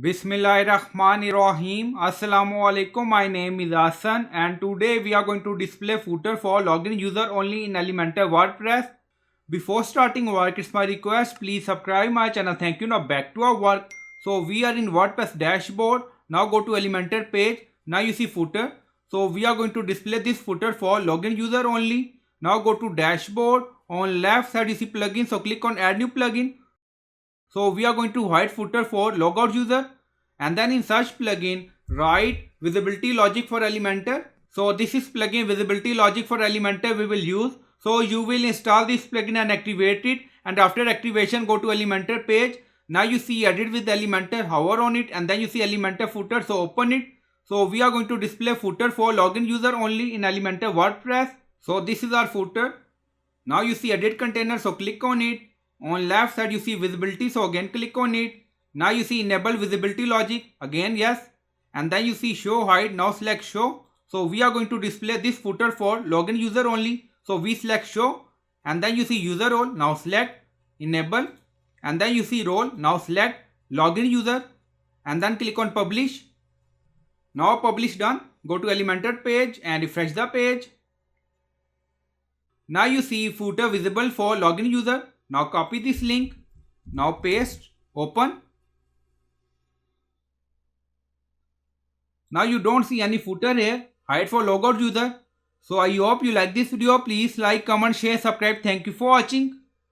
Bismillahirrahmanirrahim. Assalamu alaikum. My name is Hassan and today we are going to display footer for login user only in Elementor WordPress. Before starting work, it's my request, please subscribe my channel. Thank you. Now back to our work. So we are in WordPress dashboard. Now go to Elementor page. Now you see footer. So we are going to display this footer for login user only. Now go to dashboard. On left side you see plugin. So click on add new plugin. So we are going to hide footer for logout user, and then in search plugin write visibility logic for Elementor. So this is plugin visibility logic for Elementor we will use. So you will install this plugin and activate it, and after activation go to Elementor page. Now you see edit with Elementor, hover on it and then you see Elementor footer, so open it. So we are going to display footer for login user only in Elementor WordPress. So this is our footer. Now you see edit container, so click on it. On left side you see visibility, so again click on it. Now you see enable visibility logic, again yes, and then you see show hide. Now select show. So we are going to display this footer for login user only. So we select show, and then you see user role. Now select enable, and then you see role. Now select login user and then click on publish. Now publish done. Go to Elementor page and refresh the page. Now you see footer visible for login user. Now copy this link. Now paste, open. Now you don't see any footer here. Hide for logout user. So I hope you like this video. Please like, comment, share, subscribe. Thank you for watching.